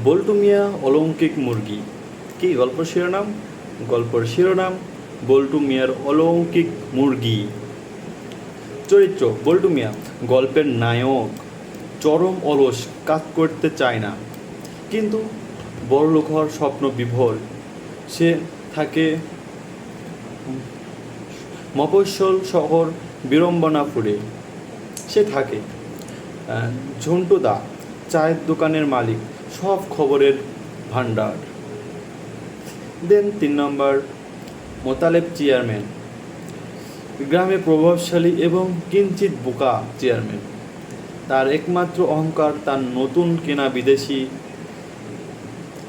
বল্টু মিয়া অলৌকিক মুরগি। কি গল্প শিরোনাম? গল্পের শিরোনাম বল্টু মিয়ার অলৌকিক মুরগি। চরিত্র বল্টু মিয়া গল্পের নায়ক, চরম অলস, কাজ করতে চায় না, কিন্তু বড়লোক হওয়ার স্বপ্ন বিভোর। সে থাকে মফস্বল শহর বিড়ম্বনাপুরে। সে থাকে ঝন্টুদা, চায়ের দোকানের মালিক, সব খবরের ভান্ডার। দেন 3 নম্বর মোতালেব চেয়ারম্যান, গ্রামে প্রভাবশালী এবং কিঞ্চিত বোকা চেয়ারম্যান। তার একমাত্র অহংকার তার নতুন কেনা বিদেশি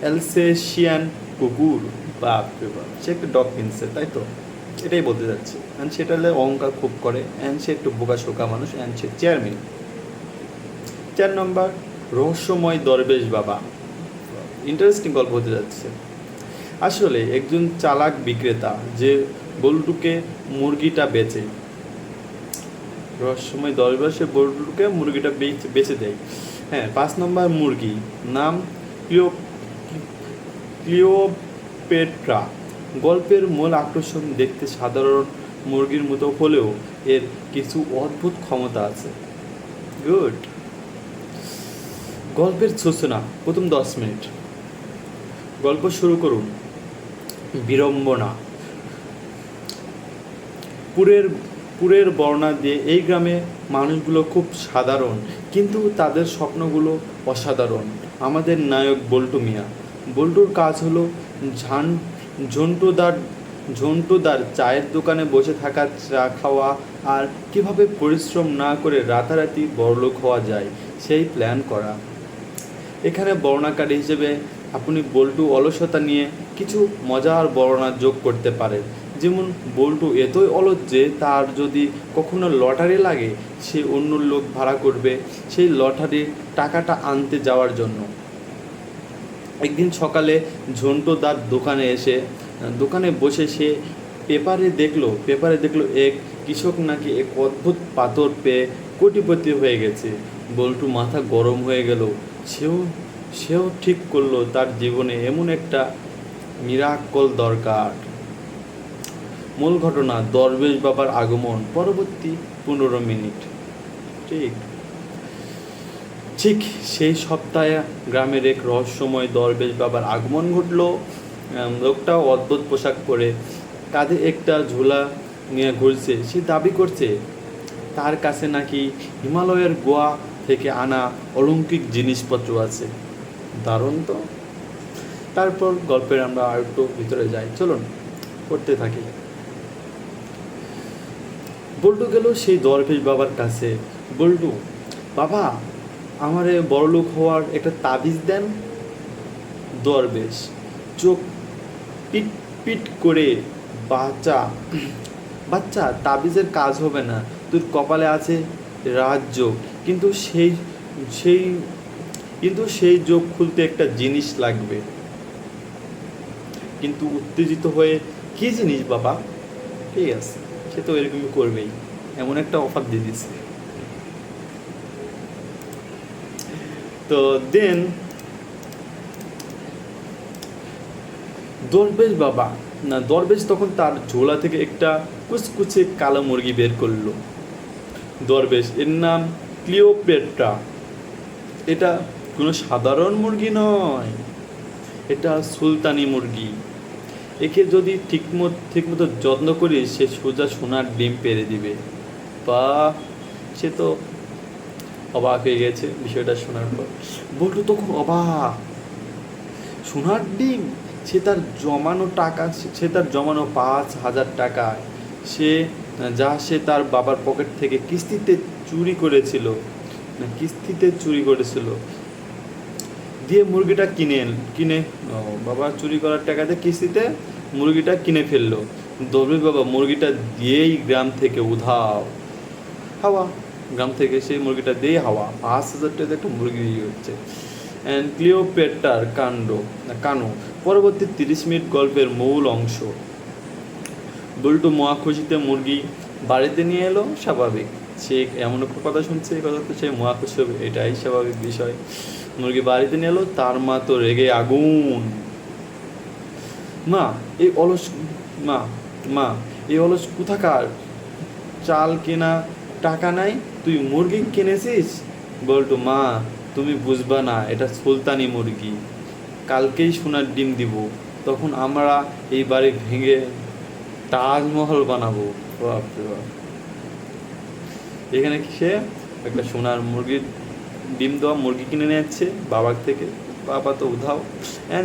অ্যালসেশিয়ান কুকুর। বাপ রে বাপ, সে একটা ডগ কিনছে, তাই তো? এটাই বলতে যাচ্ছে। অ্যান্ড সেটা হলে অহংকার খুব করে, অ্যান্ড সে একটু বোকা শোকা মানুষ, অ্যান্ড সে চেয়ারম্যান। 4 নম্বর রহস্যময় দরবেশ বাবা। ইন্টারেস্টিং গল্প হতে যাচ্ছে। আসলে একজন চালাক বিক্রেতা যে বল্টুকে মুরগিটা বেচে, রহস্যময় দরবেশে বল্টুকে মুরগিটা বেচে দেয়। হ্যাঁ, 5 নম্বর মুরগি, নাম ক্লিওপেট্রা। গল্পের মূল আকর্ষণ দেখতে সাধারণ মুরগির মতো হলেও এর কিছু অদ্ভুত ক্ষমতা আছে। গুড। গল্পের সূচনা প্রথম 10 মিনিট। গল্প শুরু করুন। বিড়ম্বনা। পুরের বর্ণনা দিয়ে এই গ্রামে মানুষগুলো খুব সাধারণ, কিন্তু তাদের স্বপ্নগুলো অসাধারণ। আমাদের নায়ক বল্টু মিয়া। বল্টুর কাজ হলো ঝন্টুদার চায়ের দোকানে বসে থাকা, চা খাওয়া, আর কিভাবে পরিশ্রম না করে রাতারাতি বড়লোক হওয়া যায় সেই প্ল্যান করা। এখানে বর্ণনাকারী হিসেবে আপনি বল্টু অলসতা নিয়ে কিছু মজার বর্ণনা যোগ করতে পারেন। যেমন, বল্টু এতই অলস যে তার যদি কখনো লটারি লাগে, সে অন্য লোক ভাড়া করবে সেই লটারির টাকাটা আনতে যাওয়ার জন্য। একদিন সকালে ঝন্টুদার দোকানে বসে সে পেপারে দেখলো এক কৃষক নাকি এক অদ্ভুত পাথর পেয়ে কোটিপতি হয়ে গেছে। বল্টু মাথা গরম হয়ে গেল। সেও ঠিক করলো তার জীবনে এমন একটা মিরাকল দরকার। মূল ঘটনা, দরবেশ বাবার আগমন পরবর্তী 15 মিনিট। ঠিক সেই সপ্তাহে গ্রামের এক রহস্যময় দরবেশ বাবার আগমন ঘটল। লোকটা অদ্ভুত পোশাক পরে কাঁধে একটা ঝোলা নিয়ে ঘুরছে। সে দাবি করছে তার কাছে নাকি হিমালয়ের গোয়া থেকে আনা অলৌকিক জিনিসপত্র আছে। দারুণ তো। তারপর গল্পের আমরা আর একটু ভিতরে যাই, চলুন পড়তে থাকি। বল্টু গেল সেই দরবেশ বাবার কাছে। বল্টু, বাবা, আমারে বড়লোক হওয়ার একটা তাবিজ দেন। দরবেশ চোখ পিট পিট করে, বাচ্চা, তাবিজের কাজ হবে না। তোর কপালে আছে রাজযোগ, কিন্তু সেই যোগ খুলতে একটা জিনিস লাগবে। কিন্তু উত্তেজিত হয়ে, কি জিনিস বাবা? ঠিক আছে, সে তো এরকমই করবেই, এমন একটা অফার দিয়ে দিচ্ছে। তো দেন দরবেশ তখন তার ঝোলা থেকে একটা কুচকুচে কালো মুরগি বের করলো। দরবেশ, এর নাম ক্লিওপেট্রা। এটা কোনো সাধারণ মুরগি নয়, এটা সুলতানি মুরগি। একে যদি ঠিকমতো যত্ন করি, সে সোজা সোনার ডিম পেড়ে দিবে। বা, সে তো অবাক হয়ে গেছে বিষয়টা শোনার পর। বল্টু তখন অবাক। সোনার ডিম? সে তার জমানো 5,000 টাকা সে তার বাবার পকেট থেকে কিস্তিতে চুরি করেছিল দিয়ে মুরগিটা বাবা চুরি করার টাকাতে কিস্তিতে মুরগিটা কিনে ফেললো। দরবেশ বাবা মুরগিটা দিয়েই গ্রাম থেকে গ্রাম থেকে সেই মুরগিটা দিয়েই 5,000 টাকা একটা মুরগি হচ্ছে। অ্যান্ড ক্লিওপেট্রার কানো। পরবর্তী 30 মিনিট গল্পের মূল অংশ। বল্টু মহা খুশিতে মুরগি বাড়িতে নিয়ে এলো, স্বাভাবিক। সে এমন একটা কথা শুনছে, এই কথা তো সে মহা খুশি হবে, এটাই স্বাভাবিক বিষয়। মুরগি বাড়িতে নিয়ে এলো, তার মা তো রেগে আগুন। মা এই অলস মা মা এই অলস কোথাকার, চাল কেনা টাকা নাই, তুই মুরগি কিনেছিস? বল্টু, মা তুমি বুঝবা না, এটা সুলতানি মুরগি, কালকেই সোনার ডিম দিব, তখন আমরা এই বাড়ি ভেঙে তাজমহল বানাবো। বাপরে বাপ। এখানে সে একটা সোনার মুরগির ডিম দেওয়া মুরগি কিনে নিয়ে যাচ্ছে বাবার থেকে। বাবা তো উধাও,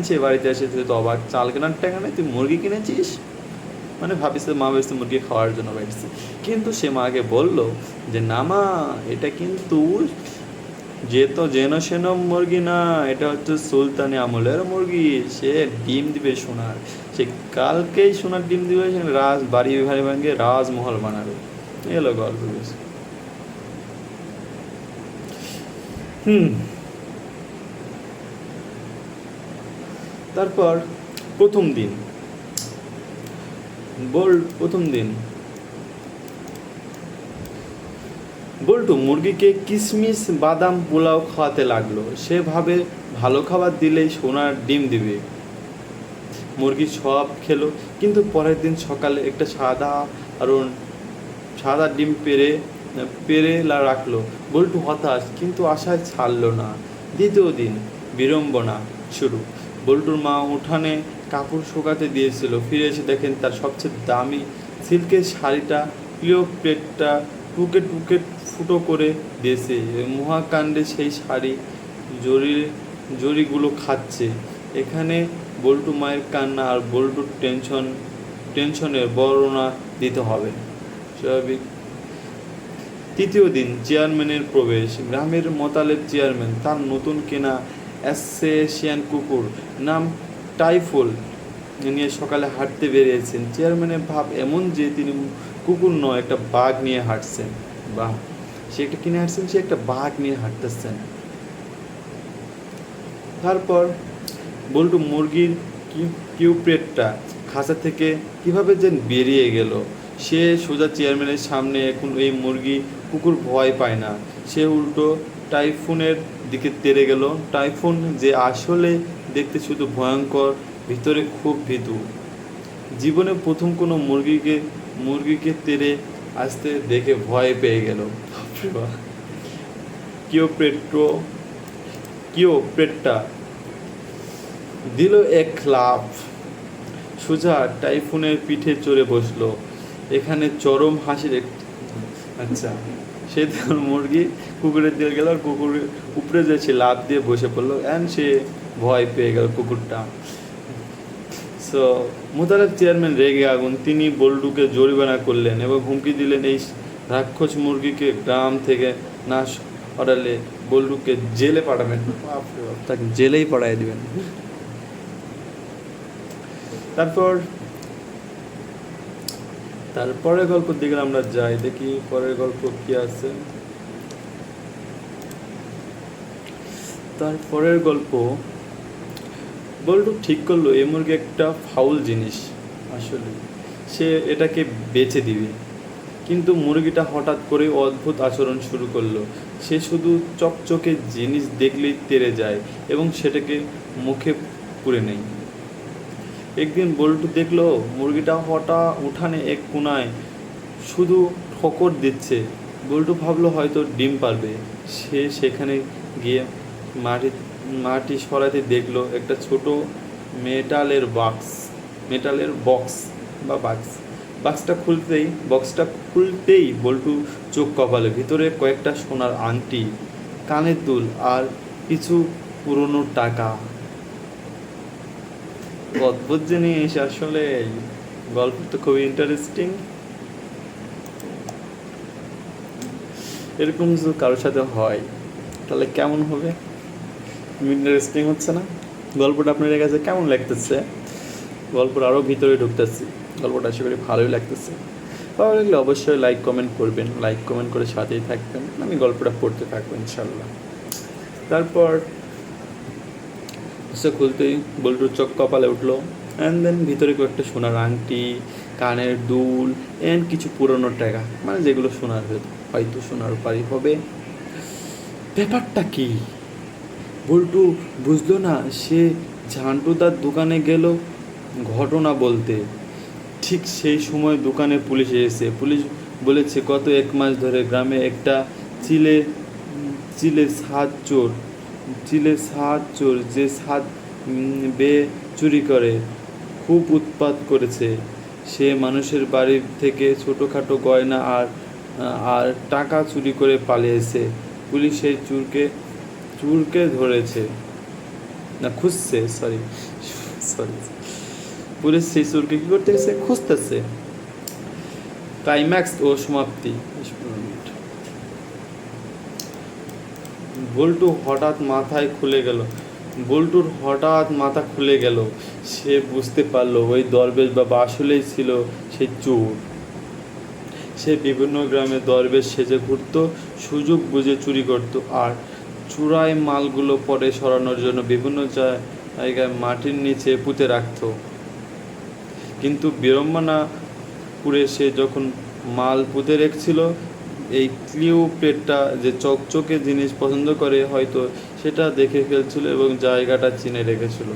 সে বাড়িতে এসে তো অবাক, চাল কেনার টাকা নেই, তুই মুরগি কিনেছিস? মানে ভাবিছে, মা ভাবছে মুরগি খাওয়ার জন্য বাইরেছে, কিন্তু সে মাকে বলল যে না মা, এটা কিন্তু যেন সেন মুরগি না, এটা হচ্ছে সুলতানি আমলের মুরগি, সে ডিম দিবে সোনার, সে কালকেই সোনার ডিম দিবে, সে বাড়ি ভাঙে রাজমহল বানাবে। এলো গল্প। তারপর প্রথম দিন বল্টু মুরগিকে কিশমিশ বাদাম পোলাও খাওয়াতে লাগলো, সে ভাবে ভালো খাবার দিলেই সোনার ডিম দিবে। মুরগি সব খেলো, কিন্তু পরের দিন সকালে একটা সাদা ডিম পেরে রাখলো। বল্টু হতাশ, কিন্তু আশায় ছাড়লো না। দ্বিতীয় দিন বিড়ম্বনা শুরু। বল্টুর মা উঠানে কাপড় শুকাতে দিয়েছিল, ফিরে এসে দেখেন তার সবচেয়ে দামি সিল্কের শাড়িটা ক্লিওপেট্রা টুকে টুকে ফুটো করে দিয়েছে। মহাকাণ্ডে সেই শাড়ি জরিগুলো খাচ্ছে। এখানে বল্টু মায়ের কান্না আর বল্টুর টেনশনের বর্ণনা দিতে হবে। স্বাভাবিক। তৃতীয় দিন চেয়ারম্যানের প্রবেশ। গ্রামের মোতালেব চেয়ারম্যান তার নতুন কেনা অ্যাসেশিয়ান কুকুর নাম টাইফুল নিয়ে সকালে হাঁটতে বেরিয়েছেন। চেয়ারম্যানের ভাব এমন যে তিনি কুকুর নয়, একটা বাঘ নিয়ে হাঁটছেন। বাহ, সে একটা কিনে হাঁটছেন, সে একটা বাঘ নিয়ে হাঁটতেছেন। তারপর বল্টু মুরগির কিউপ্রেটটা খাঁচা থেকে কিভাবে যেন বেরিয়ে গেল। সে সোজা চেয়ারম্যানের সামনে। এখন এই মুরগি কুকুর ভয় পায় না, সে উল্টো টাইফুনের দিকে তেড়ে গেল। টাইফুন যে আসলে দেখতে শুধু ভয়ঙ্কর, ভিতরে খুব ভীতু। জীবনে প্রথম কোনো মুরগিকে তেড়ে আসতে দেখে ভয় পেয়ে গেল। কিওপ্রেটটা দিল এক লাফ, সোজা টাইফুনের পিঠে চড়ে বসলো। এখানে চরম হাসির আচ্ছা, সে তার মুরগি কুকুরের দিকে গেল, আর কুকুরের উপরে যে সে লাফ দিয়ে বসে পড়লো, অ্যান্ড সে ভয় পেয়ে গেল কুকুরটা। সো মোতালেব চেয়ারম্যান রেগে আগুন। তিনি বল্টুকে জরিমানা করলেন এবং হুমকি দিলেন এই রাক্ষস মুরগিকে গ্রাম থেকে না সরালে বল্টুকে জেলে পাঠাবেন। তাকে জেলেই পাঠিয়ে দিবেন। তারপরের গল্পের দিকে আমরা যাই, দেখি পরের গল্প কি আছে। তারপরের গল্প, বল্টু ঠিক করলো এই মুরগি একটা ফাউল জিনিস, আসলে সে এটাকে বেচে দিবে। কিন্তু মুরগিটা হঠাৎ করে অদ্ভুত আচরণ শুরু করলো। সে শুধু চকচকে জিনিস দেখলেই তেড়ে যায় এবং সেটাকে মুখে পুরে নেয়। একদিন বল্টু দেখলো মুরগিটা হঠাৎ উঠানে এক কোনায় শুধু ঠোকর দিচ্ছে। বল্টু ভাবলো হয়তো ডিম পারবে। সে সেখানে গিয়ে মাটি সরাতে দেখলো একটা ছোট মেটালের বক্স। বক্সটা খুলতেই বল্টু চোখ কপালে। ভিতরে কয়েকটা সোনার আংটি, কানের দুল আর কিছু পুরনো টাকা। অদ্ভুত জিনিস আসলে। গল্প তো খুবই ইন্টারেস্টিং। এরকম যদি কারোর সাথে হয় তাহলে কেমন হবে? ইন্টারেস্টিং হচ্ছে না? গল্পটা আপনার কাছে কেমন লাগতেছে? গল্পটা আরও ভিতরে ঢুকতেছি। গল্পটা আশা করি ভালোই লাগতেছে। ভালো লাগলে অবশ্যই লাইক কমেন্ট করবেন। লাইক কমেন্ট করে সাথেই থাকবেন, আমি গল্পটা পড়তে থাকবো ইনশাল্লাহ। তারপর সে খুলতেই বল্টুর চোখ কপালে উঠলো। অ্যান্ড দেন ভিতরে কয়েকটা সোনার আংটি, কানের দুল অ্যান্ড কিছু পুরনো টাকা, মানে যেগুলো হয়তো সোনার পারি হবে। ব্যাপারটা কি? বল্টু বুঝলো না, সে ঝান্টুদার দোকানে গেল ঘটনা বলতে। ঠিক সেই সময় দোকানে পুলিশ এসেছে। পুলিশ বলেছে গত 1 মাস ধরে গ্রামে একটা চিলে চিলে সাত চোর যে সাত বেয়ে চুরি করে খুব উৎপাত করেছে। সে মানুষের বাড়ি থেকে ছোটোখাটো গয়না আর আর টাকা চুরি করে পালিয়েছে। পুলিশ সেই চুরকে ধরেছে, না খুঁজছে, সরি সরি পুলিশ সেই চুরকে কী করতে গেছে, খুঁজতেছে। ক্লাইম্যাক্স ও সমাপ্তি। বল্টুর হঠাৎ মাথা খুলে গেল। সে বুঝতে পারলো ওই দরবেশ বাবা আসলেই ছিল সেই চোর। সে বিভিন্ন গ্রামে দরবেশ সেজে ঘুরত, সুযোগ বুঝে চুরি করত, আর চুরাই মালগুলো পরে সরানোর জন্য বিভিন্ন জায়গায় মাটির নিচে পুঁতে রাখত। কিন্তু বিড়ম্বনাপুরে সে যখন মাল পুঁতে রেখেছিল, এই ক্লিওপেট্রা যে চকচকে জিনিস পছন্দ করে হয়তো সেটা দেখে ফেলছিল এবং জায়গাটা চিনে রেখেছিল।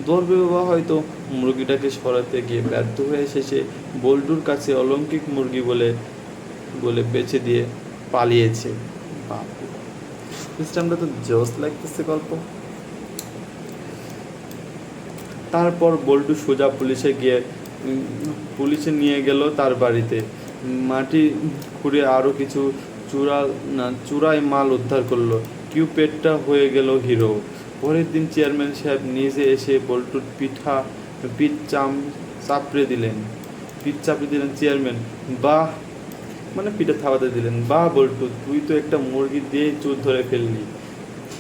দরবেশ বাবা হয়তো মুরগিটাকে সরাতে গিয়ে ব্যর্থ হয়ে শেষে বল্টুর কাছে অলৌকিক মুরগি বলে বেচে দিয়ে পালিয়েছে। বাপু, সিস্টেমটা তো জোস লাগতেছে গল্প। তারপর বল্টু সোজা পুলিশে নিয়ে গেল তার বাড়িতে। মাটি খুঁড়ে আরও কিছু চুরাই মাল উদ্ধার করলো। কিউপেটটা হয়ে গেল হিরো। পরের দিন চেয়ারম্যান সাহেব নিজে এসে বল্টুর পিঠ চাপড়ে দিলেন। চেয়ারম্যান, বাহ, মানে পিঠে থাবাতে দিলেন। বাহ বল্টু, তুই তো একটা মুরগি দিয়েই চোর ধরে ফেললি।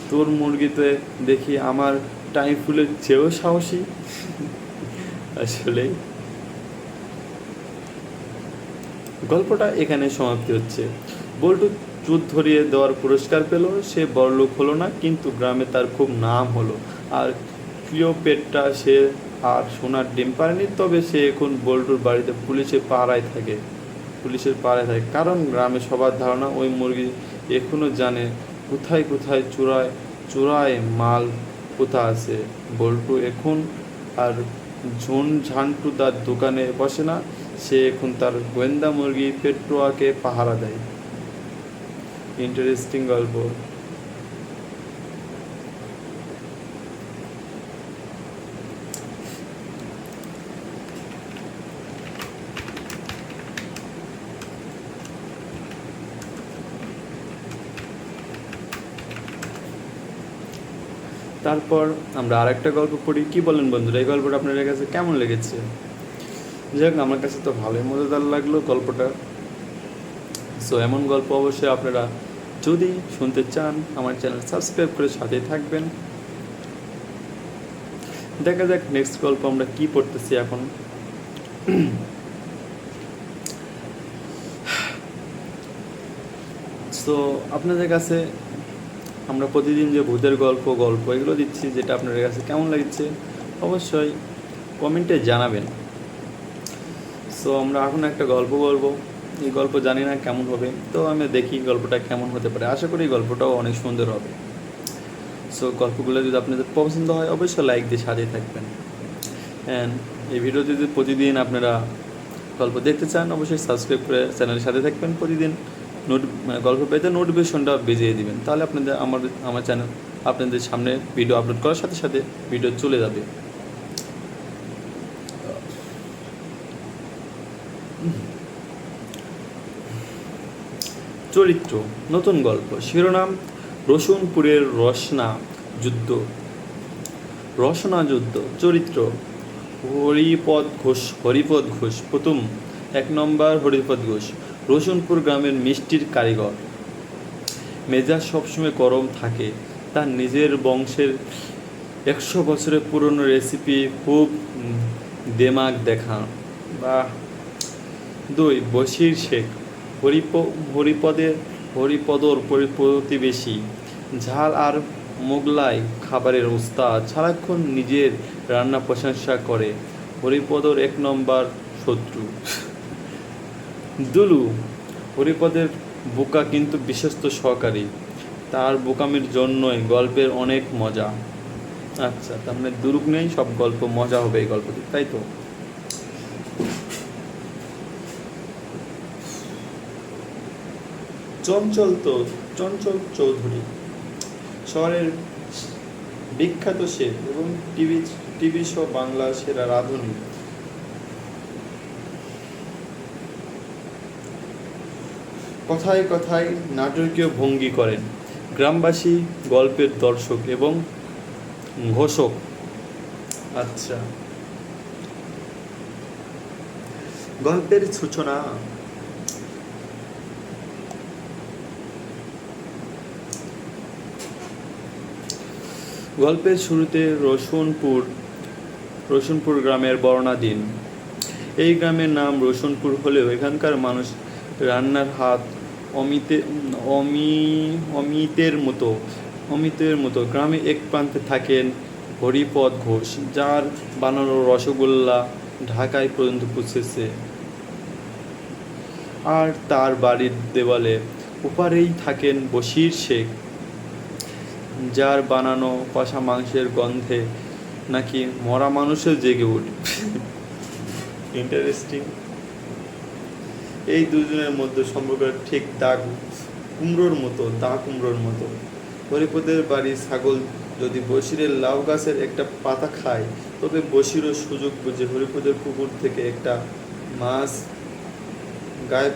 তোর মুরগিতে দেখি আমার টাইম ফুলের চেয়েও সাহসী। আসলে গল্পটা এখানে সমাপ্তি হচ্ছে। বল্টু চোর ধরিয়ে দেওয়ার পুরস্কার পেল। সে বড়লোক হলো না, কিন্তু গ্রামে তার খুব নাম হলো। আর ক্লিওপেট্রা সে আর সোনার ডিম পারেনি, তবে সে এখন বল্টুর বাড়িতে পুলিশের পাহারায় থাকে। কারণ গ্রামে সবার ধারণা ওই মুরগি এখনো জানে কোথায় কোথায় চোরায় মাল কোথা আছে। বল্টু এখন আর ঝান্টুদার দোকানে বসে না, সে এখন তার গোয়েন্দা মুরগি পেট্রোয়াকে পাহারা দেয়। ইন্টারেস্টিং গল্প। তারপর আমরা আরেকটা গল্প পড়ি। কি বলেন বন্ধুরা, এই গল্পটা আপনাদের কাছে কেমন লেগেছে? যাই হোক, আমার কাছে তো ভালোই মজাদার লাগলো গল্পটা। সো এমন গল্প অবশ্যই আপনারা যদি শুনতে চান আমার চ্যানেল সাবস্ক্রাইব করে সাথেই থাকবেন। দেখা যাক নেক্সট গল্প আমরা কি পড়তেছি এখন। সো আপনাদের কাছে আমরা প্রতিদিন যে ভূতের গল্প এগুলো দিচ্ছি, যেটা আপনাদের কাছে কেমন লাগছে অবশ্যই কমেন্টে জানাবেন। সো আমরা এখন একটা গল্প বলবো। এই গল্প জানি না কেমন হবে, তো আমি দেখি গল্পটা কেমন হতে পারে। আশা করি গল্পটাও অনেক সুন্দর হবে। সো গল্পগুলো যদি আপনাদের পছন্দ হয় অবশ্যই লাইক দিয়ে সাজিয়ে থাকবেন। অ্যান্ড এই ভিডিও যদি প্রতিদিন আপনারা গল্প দেখতে চান অবশ্যই সাবস্ক্রাইব করে চ্যানেলের সাথে থাকবেন। প্রতিদিন গল্প পেতে নোটিফিকেশনটা বেজিয়ে দিবেন, তাহলে আপনাদের আমার চ্যানেল আপনাদের সামনে ভিডিও আপলোড করার সাথে সাথে ভিডিও চলে যাবে। চরিত্র, নতুন গল্প, শিরোনাম রসুনপুরের রসনা যুদ্ধ। চরিত্র হরিপদ ঘোষ। প্রথম 1 নম্বর হরিপদ ঘোষ রসুনপুর গ্রামের মিষ্টির কারিগর। মেজাজ সবসময় গরম থাকে। তার নিজের বংশের 100 বছরের পুরনো রেসিপি খুব দেমাগ দেখা। বা 2 বশির শেখ হরিপদর প্রতিবেশী। ঝাল আর মোগলাই খাবারের উস্তাদ, সারাক্ষণ নিজের রান্না প্রশংসা করে। হরিপদর 1 নম্বর শত্রু। দুলু হরিপদের বোকা কিন্তু বিশ্বস্ত সহকারী। তার বোকামির জন্যই গল্পের অনেক মজা। আচ্ছা, তার মানে দুরুক নেই, সব গল্প মজা হবে এই গল্পটি, তাই তো? চঞ্চল চৌধুরী শহরের বিখ্যাত শেফ এবং টিভি টিভি শো বাংলার সেরা রাঁধুনি। কথায় কথায় নাটকীয় ভঙ্গি করেন। গ্রামবাসী গল্পের দর্শক এবং ঘোষক। আচ্ছা, গল্পের সূচনা। গল্পের শুরুতে রসুনপুর গ্রামের বর্ণনা দিন। এই গ্রামের নাম রসুনপুর হলেও এখানকার মানুষ রান্নার হাত অমিতের মতো। গ্রামে এক প্রান্তে থাকেন হরিপদ ঘোষ, যার বানানো রসগোল্লা ঢাকায় পর্যন্ত পৌঁছেছে। আর তার বাড়ির দেওয়ালে ওপারেই থাকেন বশির শেখ, যার বানানো কষা মাংসের গন্ধে নাকি মরা মানুষও জেগে ওঠে। ইন্টারেস্টিং। এই দুজনের মধ্যে সম্পর্ক ঠিক দা কুমড়োর মতো। হরিপদের বাড়ির ছাগল যদি বশিরের লাউ গাছের একটা পাতা খায়, তবে বশিরও সুযোগ বুঝে হরিপদের পুকুর থেকে একটা মাছ গায়েব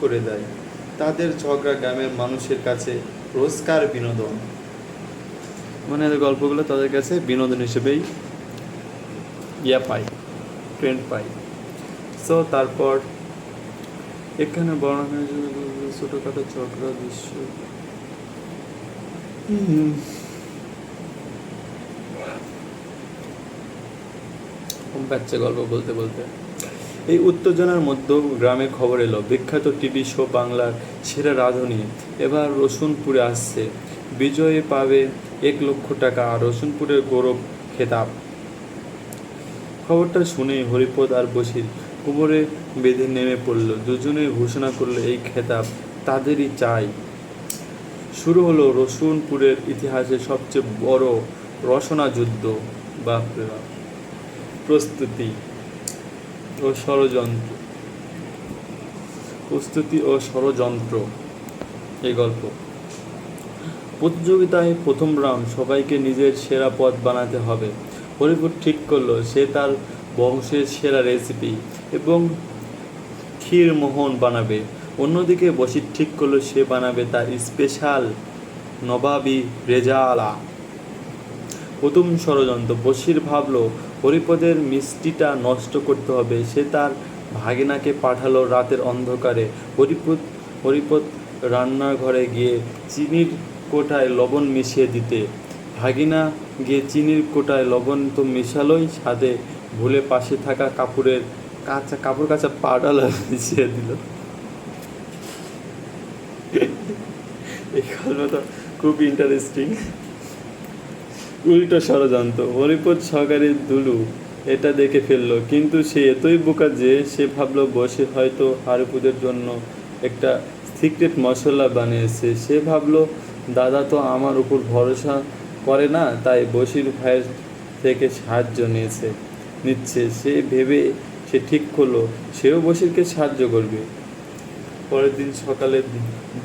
করে দেয়। তাদের ঝগড়া গ্রামের মানুষের কাছে রোজকার বিনোদন। মানে গল্পগুলো তাদের কাছে বিনোদন হিসেবেই ট্রেন্ড পায়। সো তারপর এখানে বর্ণনা ছোটখাটো ঝগড়া দৃশ্য। গল্প বলতে এই উত্তেজনার মধ্যেও গ্রামে খবর এলো, বিখ্যাত টিভি শো বাংলার সেরা রাঁধুনি এবার রসুনপুরে আসছে। বিজয়ে পাবে 1 লক্ষ টাকা আর রসুনপুরের গৌরব খেতাব। খবরটা শুনেই হরিপদ আর বশির কোমরে বেঁধে নেমে পড়ল। দুজনেই ঘোষণা করলো এই খেতাব তাদেরই চাই। শুরু হলো রসুনপুরের ইতিহাসের সবচেয়ে বড় রসনা যুদ্ধ। বাপরে বাপ। প্রস্তুতি ও ষড়যন্ত্র এই গল্প। প্রতিযোগিতায় প্রথম রাউন্ড, সবাইকে নিজের সেরা পদ বানাতে হবে। হরিপুর ঠিক করলো সে তার বংশের সেরা রেসিপি এবং ক্ষীরমোহন বানাবে। অন্যদিকে বশির ঠিক করলো সে বানাবে তার স্পেশাল নবাবী রেজালা। প্রথম ষড়যন্ত্র। বশির ভাবলো হরিপদের মিষ্টিটা নষ্ট করতে হবে। সে তার ভাগিনাকে পাঠালো রাতের অন্ধকারে হরিপদ রান্নাঘরে গিয়ে চিনির কোটায় লবণ মিশিয়ে দিতে। ভাগিনা গিয়ে চিনির কোটায় লবণ তো মেশালোই, সাথে ভুলে পাশে থাকা কাপড় কাঁচা পাউডার মিশিয়ে দিল। এই গল্পটা খুব ইন্টারেস্টিং। উল্টো ষড়যন্ত্র। হরিপদ সহকারী দুলু এটা দেখে ফেললো, কিন্তু সে এতই বোকা যে সে ভাবলো বশির হয়তো হরিপদের জন্য একটা সিক্রেট মশলা বানিয়েছে। সে ভাবলো দাদা তো আমার উপর ভরসা করে না, তাই বশির ভাইয়ের থেকে সাহায্য নিচ্ছে। সে ঠিক করলো সেও বশিরকে সাহায্য করবে। পরের দিন সকালে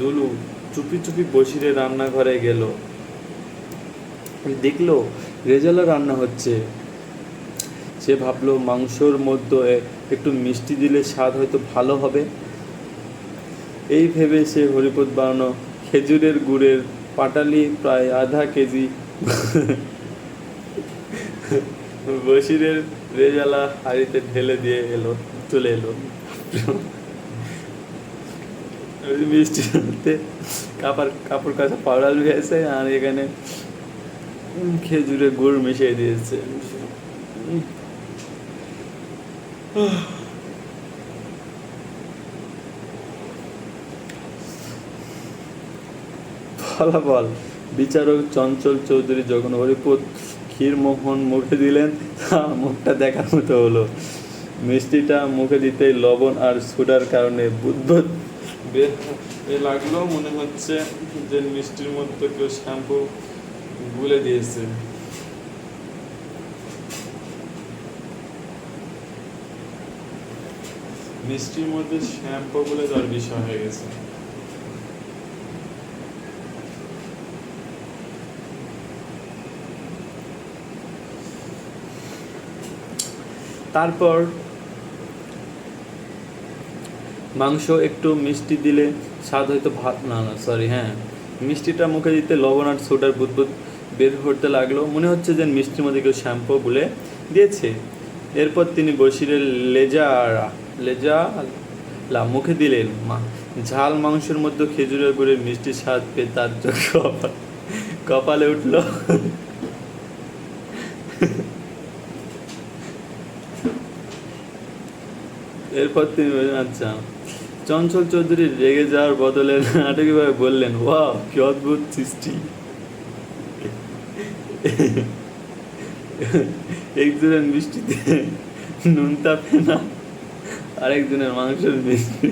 দুলু চুপি চুপি বশিরের রান্নাঘরে গেল। দেখলো রেজালা রান্না হচ্ছে। সে ভাবলো মাংসর মধ্যে একটু মিষ্টি দিলে স্বাদ হয়তো ভালো হবে। এই ভেবে সে হরিপদ বানানো খেজুরের গুড়ের পাটালি প্রায় আধা কেজি বশিরের রেজালা হাঁড়িতে ঢেলে দিয়ে চলে এলো। মিষ্টির মধ্যে কাপড় কাঁচা পাউডার দিয়েছে আর এখানে খেজুরের গুড় মিশিয়ে দিয়েছে। ফলাফল। বিচারক চঞ্চল চৌধুরী যখন হরিপদ ক্ষীরমোহন মুখে দিলেন, তার মুখটা দেখার মতো হলো। মিষ্টিটা মুখে দিতেই লবণ আর সোডার কারণে বুদবুদ বের এ লাগলো মনে হচ্ছে যে মিষ্টির মধ্যে কেউ শ্যাম্পু গুলে দিয়েছে। মিষ্টির মধ্যে শ্যাম্পু গুলে দেওয়ার বিষয় হয়ে গেছে। তারপর মাংস একটু মিষ্টি দিলে স্বাদ হয়তো ভাত না না সরি হ্যাঁ, মিষ্টিটা মুখে দিতে লবণ আর সোডার বুদবুদ বের হতে লাগলো, মনে হচ্ছে যে মিষ্টির মধ্যে কেউ শ্যাম্পু গুলে দিয়েছে। এরপর তিনি বশিরের লেজা মুখে দিলেন। ঝাল মাংসের মধ্যে খেজুরের গুড়ের মিষ্টি স্বাদ পেয়ে তার চোখ কপালে উঠল। এরপর তিনি বললেন, আচ্ছা। চঞ্চল চৌধুরী রেগে যাওয়ার বদলে নাটকীভাবে বললেন, ওয়াও কি অদ্ভুত সৃষ্টি। একজনের মিষ্টিতে নুনতা ফেনা, আরেকজনের মাংসের মিষ্টি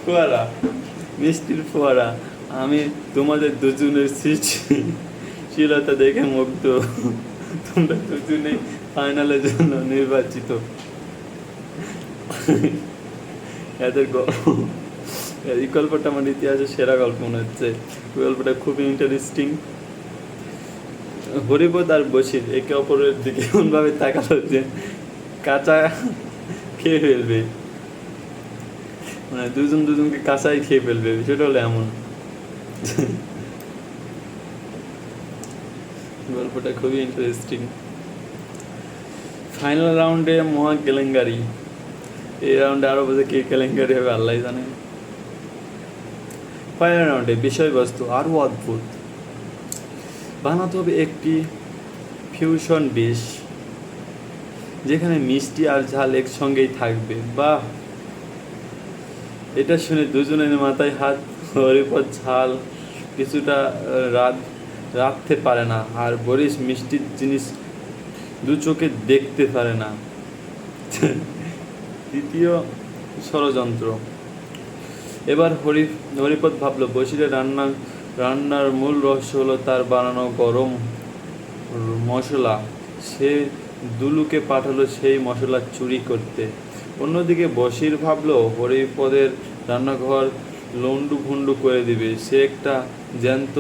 ফোয়ারা, মিষ্টির ফোয়ারা। আমি তোমাদের দুজনের সৃষ্টিশীলতা দেখে মুগ্ধ। তোমরা দুজনে ফাইনালের জন্য নির্বাচিত। এদের এই গল্পটা আমার ইতিহাসের সেরা গল্প মনে হচ্ছে। গল্পটা খুবই ইন্টারেস্টিং। হরিপদ আর বশির একে অপরের দিকে এমনভাবে তাকালো যে কাঁচা খেয়ে ফেলবে, মানে দুজনকে কাঁচাই খেয়ে ফেলবে, বিষয়টা হলো এমন। গল্পটা খুবই ইন্টারেস্টিং। ফাইনাল রাউন্ডে মহা কেলেঙ্কারি। এই রাউন্ডে আরো বোঝে কে কেলেঙ্কারি হবে আল্লাহ জানে। ফাইনাল রাউন্ডে বিষয়বস্তু আরো অদ্ভুত। বানাতে হবে একটি ফিউশন ডিশ যেখানে মিষ্টি আর ঝাল একসঙ্গেই থাকবে। বাহ, এটা শুনে দুজনের মাথায় হাত। হরিপদ ঝাল কিছুটা রাখতে পারে না, আর বরিশ মিষ্টির জিনিস দু চোখে দেখতে পারে না। দ্বিতীয় ষড়যন্ত্র। এবার হরিপদ ভাবলো বশিরের রান্নার মূল রহস্য হলো তার বানানো গরম মশলা। সে দুলুকে পাঠালো সেই মশলা চুরি করতে। অন্যদিকে বশির ভাবলো হরিপদের রান্নাঘর লন্ডু ভন্ডু করে দিবে। সে একটা জ্যান্ত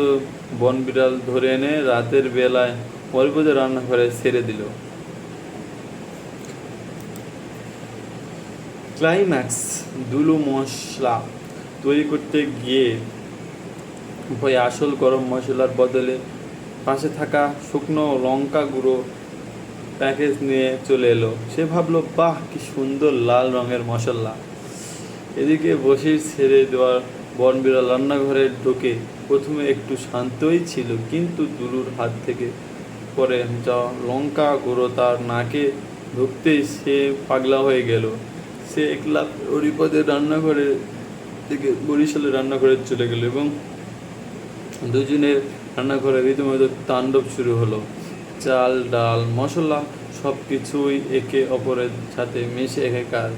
বনবিড়াল ধরে এনে রাতের বেলায় হরিপদের রান্নাঘরে ছেড়ে দিল। ক্লাইম্যাক্স। দুলু মশলা তৈরি করতে গিয়ে আসল গরম মশলার বদলে পাশে থাকা শুকনো লঙ্কা গুঁড়ো প্যাকেজ নিয়ে চলে এলো। সে ভাবলো, বাহ কি সুন্দর লাল রঙের মশলা। এদিকে বশির ছেড়ে দেওয়ার বনবিড়াল রান্নাঘরে ঢুকে প্রথমে একটু শান্তই ছিল, কিন্তু দুলুর হাত থেকে পরে যাওয়া লঙ্কা গুঁড়ো তার নাকে ঢুকতেই সে পাগলা হয়ে গেল। সে একলা হরিপদের রান্নাঘরে থেকে বরিশালের রান্নাঘরে চলে গেল এবং দুজনের রান্নাঘরে রীতিমতো তাণ্ডব শুরু হলো। চাল ডাল মশলা সব কিছুই একে অপরের সাথে মিশে একাকার।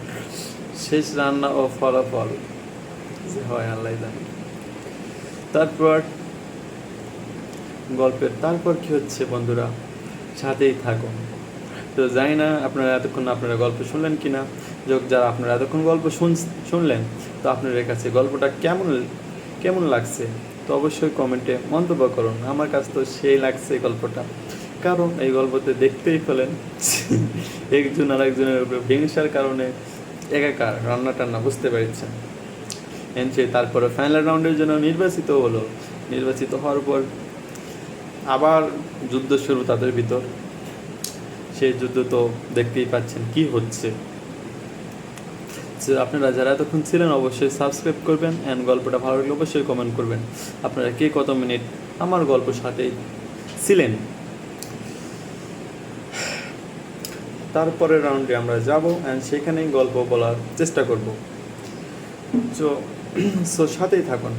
শেষ রান্না ও ফলাফল যে হয় আল্লাহ জানে। তারপর তারপর কি হচ্ছে বন্ধুরা, সাথেই থাকুন। তো জানি না আপনারা এতক্ষণ গল্প শুনলেন কিনা। যারা আপনারা এতক্ষণ গল্প শুনলেন, তো আপনাদের কাছে গল্পটা কেমন লাগছে তো অবশ্যই কমেন্টে মন্তব্য করুন। আমার কাছে তো সেই লাগছে গল্পটা, কারণ এই গল্পতে দেখতেই পেলেন একজন আর একজনের উপরে হিংসার কারণে একাকার রান্না টান্না, বুঝতে পেরেছেন। তারপরে ফাইনাল রাউন্ডের জন্য নির্বাচিত হওয়ার পর আবার যুদ্ধ শুরু তাদের ভিতর। সেই যুদ্ধ তো দেখতেই পাচ্ছেন কি হচ্ছে। আপনারা যারা এতক্ষণ ছিলেন অবশ্যই সাবস্ক্রাইব করবেন, অ্যান্ড গল্পটা ভালো লাগলে অবশ্যই কমেন্ট করবেন আপনারা কে কত মিনিট আমার গল্প সাথেই ছিলেন। তারপরের রাউন্ডে আমরা যাব অ্যান্ড সেখানেই গল্প বলার চেষ্টা করব। সো সাথেই থাকুন।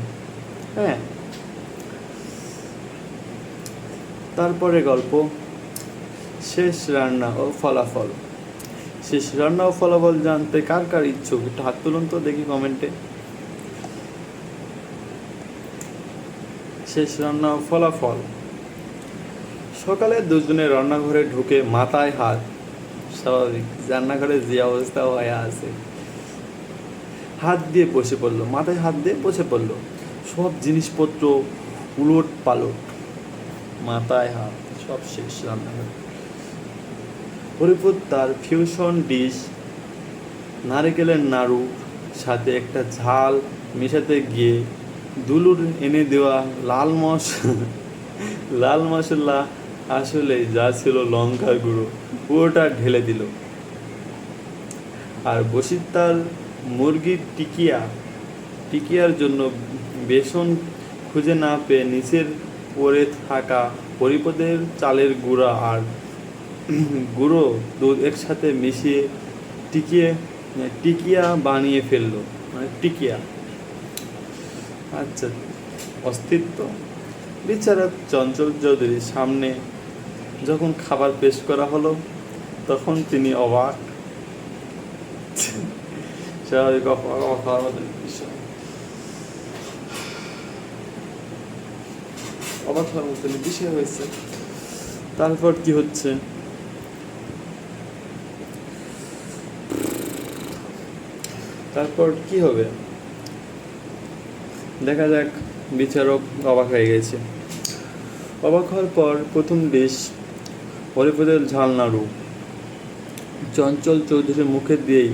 হ্যাঁ, তারপরে গল্প শেষ রান্না ও ফলাফল। শেষ রান্না ও ফলাফল জানতে কার কার ইচ্ছুক একটু হাত তুলুন তো দেখি কমেন্টে। শেষ রান্না ও ফলাফল। সকালে দুজনে রান্নাঘরে ঢুকে মাথায় হাত, স্বাভাবিক রান্নাঘরে যে অবস্থা হয়ে আছে, হাত দিয়ে বসে পড়লো, মাথায় হাত দিয়ে বসে পড়লো। সব জিনিসপত্র উলট পালট, মাথায় হাত, সব শেষ রান্নাঘরে। হরিপদ তার ফিউশন ডিশ নারকেলের নাড়ু সাথে একটা ঝাল মেশাতে গিয়ে দুলুর এনে দেওয়া লাল মশলা, আসলে যা ছিল লঙ্কার গুঁড়ো, পুরোটা ঢেলে দিল। আর বসির তার মুরগির টিকিয়ার জন্য বেসন খুঁজে না পেয়ে নিচের পড়ে থাকা হরিপদের চালের গুঁড়া আর গুঁড়ো দুধ একসাথে মিশিয়ে টিকিয়া বানিয়ে ফেললো, মানে টিকিয়া। আচ্ছা, অস্তিত্ব। বিচারক চঞ্চল চৌধুরীর সামনে যখন খাবার পেশ করা হলো তখন তিনি অবাক, স্বাভাবিক অবাক হওয়ার মতো বিষয়, অবাক হওয়ার মতো বিষয় হয়েছে। তারপর কি হচ্ছে, তারপর কি হবে দেখা যাক। বিচারক অবাক হয়ে গেছে। অবাক হওয়ার পর প্রথম ডিশ হরিপদের ঝাল নাড়ু চঞ্চল চৌধুরীর মুখে দিয়েই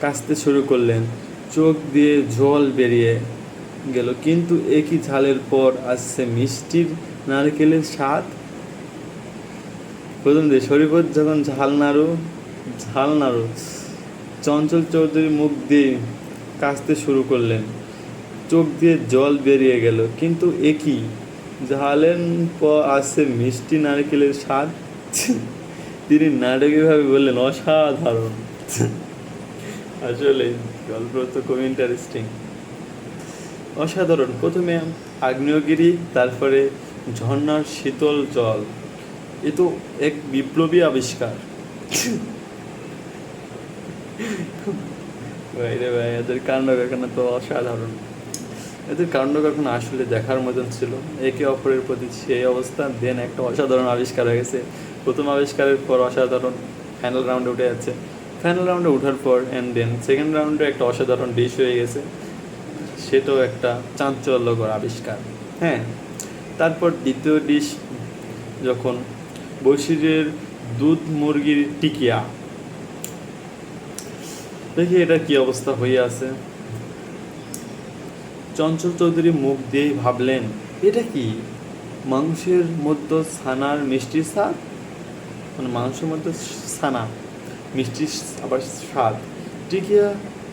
কাশতে শুরু করলেন। চোখ দিয়ে জল বেরিয়ে গেল, কিন্তু একই ঝালের পর আসছে মিষ্টির নারকেলের স্বাদ। প্রথম ডিশ হরিপদ যখন ঝাল নাড়ু চঞ্চল চৌধুরী মুখ দিয়ে কাশতে শুরু করলেন, চোখ দিয়ে জল বেরিয়ে গেল, কিন্তু একই ঝালের পর আসছে মিষ্টি নারকেলের স্বাদ। তিনি নাটকীয়ভাবে বললেন, অসাধারণ। আসলে গল্প তো খুব ইন্টারেস্টিং, অসাধারণ। প্রথমে আগ্নেয়গিরি, তারপরে ঝর্ণার শীতল জল, এ তো এক বিপ্লবী আবিষ্কার। ভাই রে ভাই, এদের কাণ্ড কারখানা তো অসাধারণ। এদের কাণ্ড কারখানা আসলে দেখার মতন ছিল। একে অপরের প্রতি সেই অবস্থা, দেন একটা অসাধারণ আবিষ্কার হয়ে গেছে। প্রথম আবিষ্কারের পর অসাধারণ, ফাইনাল রাউন্ডে উঠে যাচ্ছে। ফাইনাল রাউন্ডে ওঠার পর অ্যান্ড দেন সেকেন্ড রাউন্ডে একটা অসাধারণ ডিশ হয়ে গেছে, সেটাও একটা চাঞ্চল্যকর আবিষ্কার। হ্যাঁ, তারপর দ্বিতীয় ডিশ যখন বশিরের দুধ মুরগির টিকিয়া, দেখি এটা কি অবস্থা হয়ে আছে। চঞ্চল চৌধুরী মুখ দিয়েই ভাবলেন, এটা কি মাংসের মধ্যে ছানার মিষ্টির স্বাদ, মানে মাংসের মধ্যে ছানা মিষ্টির আবার স্বাদ।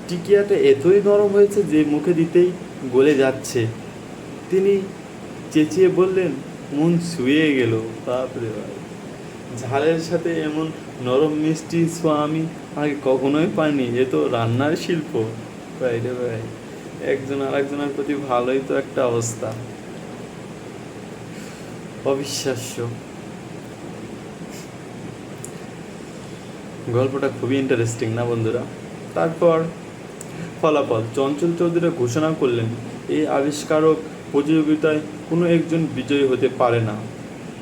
টিকিয়াটা এতই নরম হয়েছে যে মুখে দিতেই গলে যাচ্ছে। তিনি চেঁচিয়ে বললেন, মন ছুঁয়ে গেল। বাপরে বাপ, ঝালের সাথে এমন নরম মিষ্টি ছোঁয়া আমি আগে কখনোই পাইনি। এ তো রান্নার শিল্প। ভাই রে ভাই, একজন আর একজনের প্রতি ভালোই তো একটা অবস্থা, অবিশ্বাস্য। গল্পটা খুবই ইন্টারেস্টিং না বন্ধুরা? তারপর ফলাফল। চঞ্চল চৌধুরী ঘোষণা করলেন, এই আবিষ্কারক প্রতিযোগিতায় কোনো একজন বিজয়ী হতে পারে না।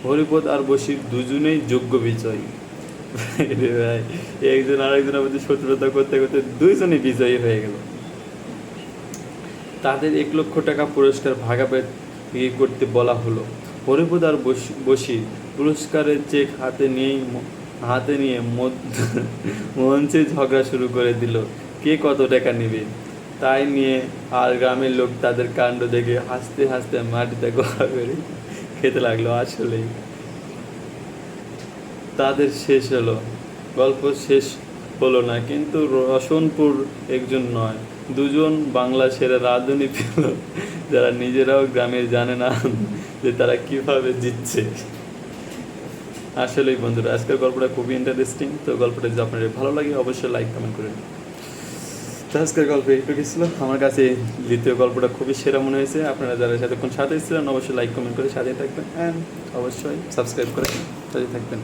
হরিপদ আর বশির দুজনেই যোগ্য বিজয়ী। ভাই, একজন আরেকজনের প্রতি শত্রুতা করতে করতে দুইজনই বিজয়ী হয়ে গেল। তাদের 1 লক্ষ টাকা পুরস্কার ভাগাভাগি করতে বলা হলো। হরিপদ আর বশির পুরস্কারের চেক হাতে নিয়ে মঞ্চে ঝগড়া শুরু করে দিল, কে কত টাকা নেবে তাই নিয়ে। আর গ্রামের লোক তাদের কাণ্ড দেখে হাসতে হাসতে মাটিতে গড়া করে খেতে লাগলো। আসলেই তাদের শেষ হলো, গল্প শেষ হলো না, কিন্তু রসনপুর একজন নয়, দুজন বাংলা সেরা রাঁধুনি পেল, যারা নিজেরাও গ্রামের জানে না যে তারা কিভাবে জিতছে। আসলেই বন্ধুরা, আজকের গল্পটা খুবই ইন্টারেস্টিং। তো গল্পটা যদি আপনাদের ভালো লাগে অবশ্যই লাইক কমেন্ট করে। তো আজকের গল্প একটু ছিল, আমার কাছে দ্বিতীয় গল্পটা খুবই সেরা মনে হয়েছে। আপনারা যারা সাথে ছিলেন অবশ্যই লাইক কমেন্ট করে সাথে থাকবেন, অ্যান্ড অবশ্যই সাবস্ক্রাইব করে সাথে থাকবেন।